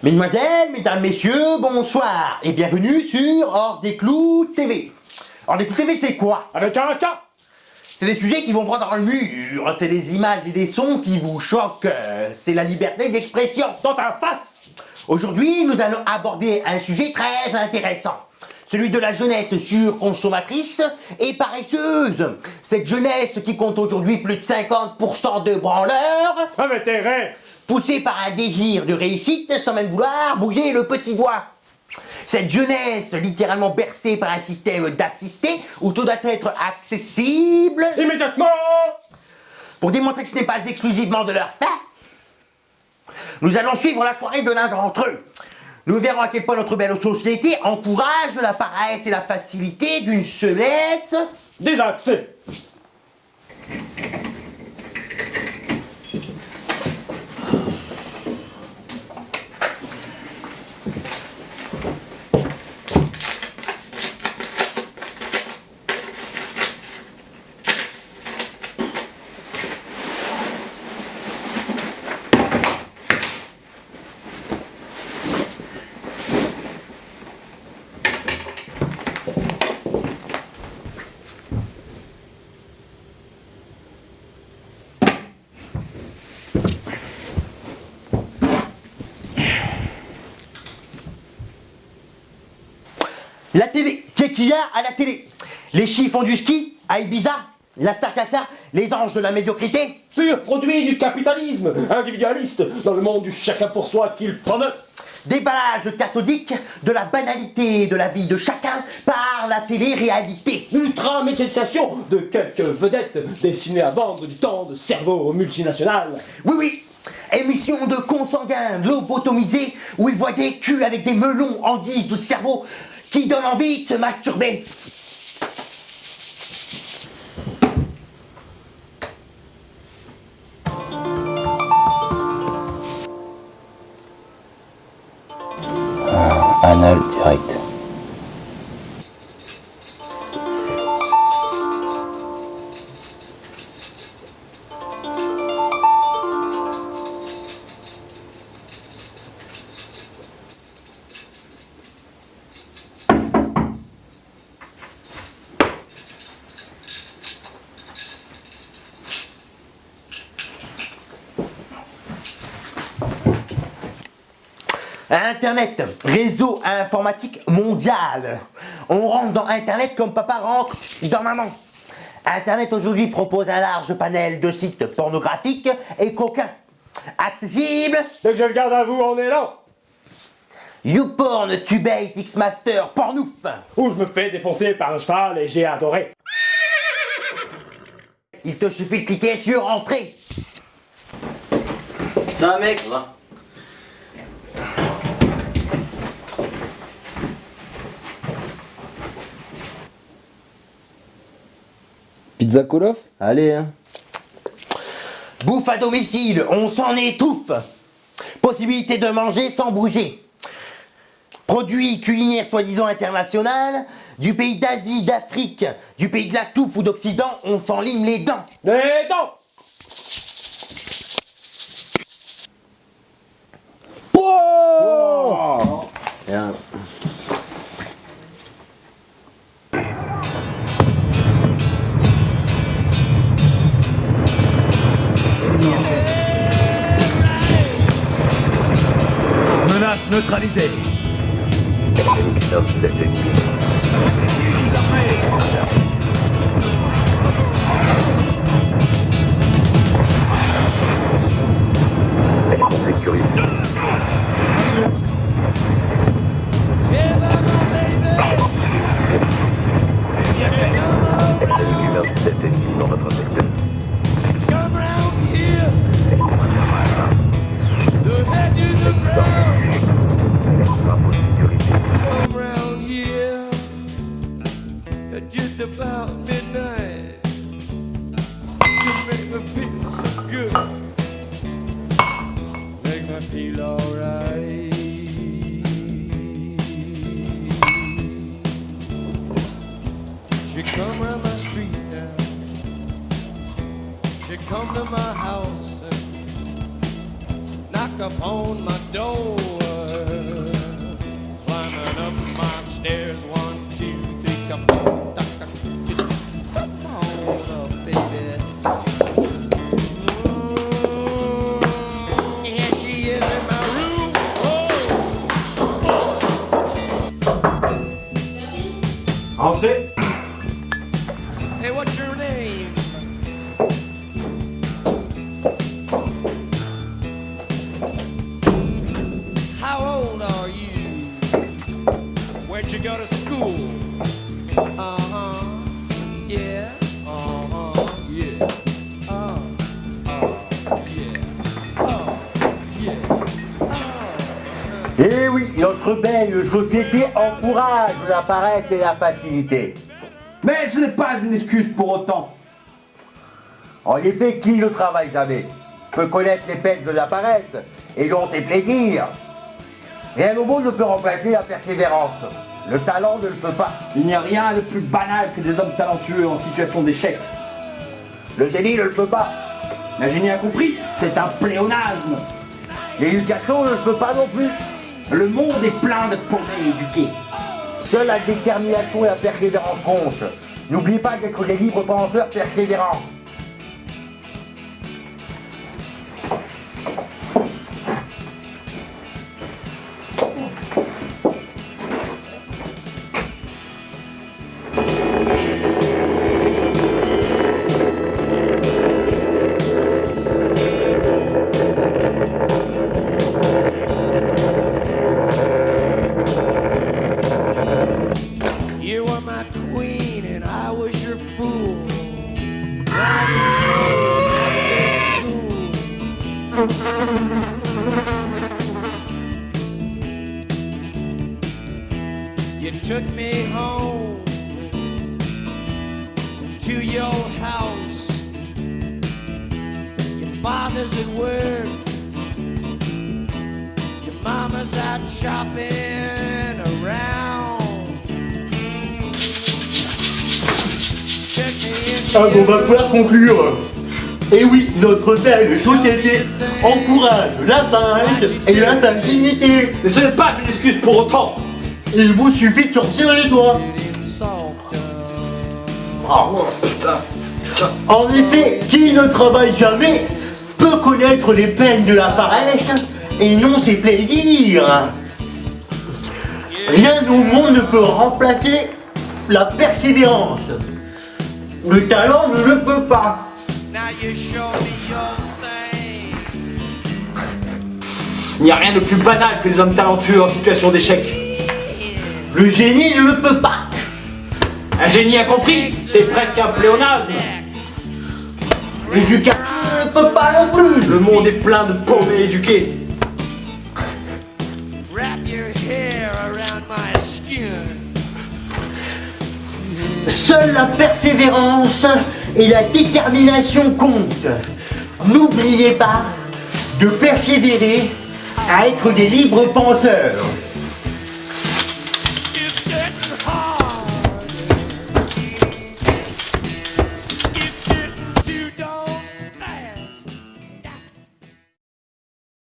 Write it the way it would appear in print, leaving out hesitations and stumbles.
Mesdemoiselles, mesdames, messieurs, bonsoir et bienvenue sur Hors des Clous TV. Hors des Clous TV, c'est quoi? Avec un K. C'est des sujets qui vont droit dans le mur, c'est des images et des sons qui vous choquent, c'est la liberté d'expression. Dans ta face. Aujourd'hui, nous allons aborder un sujet très intéressant. Celui de la jeunesse surconsommatrice et paresseuse. Cette jeunesse qui compte aujourd'hui plus de 50% de branleurs, Ah mais t'es rêves. poussée par un désir de réussite sans même vouloir bouger le petit doigt. Cette jeunesse littéralement bercée par un système d'assistés où tout doit être accessible. Immédiatement. Pour démontrer que ce n'est pas exclusivement de leur fait, nous allons suivre la soirée de l'un d'entre eux. Nous verrons à quel point notre belle société encourage la paresse et la facilité d'une jeunesse Désaxé. La télé. Qu'est-ce qu'il y a à la télé? Les chiffres font du ski à Ibiza, la Star Casa, les anges de la médiocrité. Pur produit du capitalisme individualiste dans le monde du chacun pour soi qu'il promeut. Déballage cathodique de la banalité de la vie de chacun par la télé-réalité. L'ultra-médiatisation de quelques vedettes destinées à vendre du temps de cerveau aux multinationales. Oui, oui. Émission de consanguins lobotomisés où ils voient des culs avec des melons en guise de cerveau qui donnent envie de se masturber. Anal direct. Internet, réseau informatique mondial. On rentre dans Internet comme papa rentre dans maman. Internet aujourd'hui propose un large panel de sites pornographiques et coquins. Accessible, Dès que je le garde à vous, on est là. YouPorn, Tubate, Xmaster, Pornouf. Où je me fais défoncer par un cheval et j'ai adoré. Il te suffit de cliquer sur Entrée. C'est un mec, là. Pizza Call of? Allez, hein. Bouffe à domicile, on s'en étouffe. Possibilité de manger sans bouger. Produits culinaires soi-disant international, du pays d'Asie, d'Afrique, du pays de la touffe ou d'Occident, on s'enlime les dents. Les dents. Oh Bien. Menace neutralisée. Victor 7,5. On sécurise. Victor 7,5 dans notre secteur. Drapeau sécurisé. Around here at just about midnight, you make me feel so good, make me feel alright. She come around my street now, she come to my house and knock upon my door. go to school. Yeah. Yeah. Eh oui, notre belle société encourage la paresse et la facilité. Mais ce n'est pas une excuse pour autant. En effet, qui ne travaille jamais peut connaître les peines de la paresse et donc ses plaisirs. Rien au monde ne peut remplacer la persévérance. Le talent ne le peut pas. Il n'y a rien de plus banal que des hommes talentueux en situation d'échec. Le génie ne le peut pas. La génie a compris, c'est un pléonasme. L'éducation ne le peut pas non plus. Le monde est plein de paumés éduqués. Seule la détermination et la persévérance comptent. N'oublie pas d'être des libres penseurs persévérants. You were my queen and I was your fool. Riding home after school. You took me home to your house. Your father's at work. Your mama's out shopping around. On va pouvoir conclure. Et oui, notre belle société encourage la paresse et la facilité. Mais ce n'est pas une excuse pour autant. Il vous suffit de sortir les doigts. Oh, en effet, qui ne travaille jamais peut connaître les peines de la paresse et non ses plaisirs. Rien au monde ne peut remplacer la persévérance. Le talent ne le peut pas. Il n'y a rien de plus banal que des hommes talentueux en situation d'échec. Le génie ne le peut pas. Un génie a compris, c'est presque un pléonasme. L'éducation ne le peut pas non plus. Le monde est plein de paumés éduqués. Wrap your hair around my skin. Seule la persévérance et la détermination comptent. N'oubliez pas de persévérer à être des libres penseurs.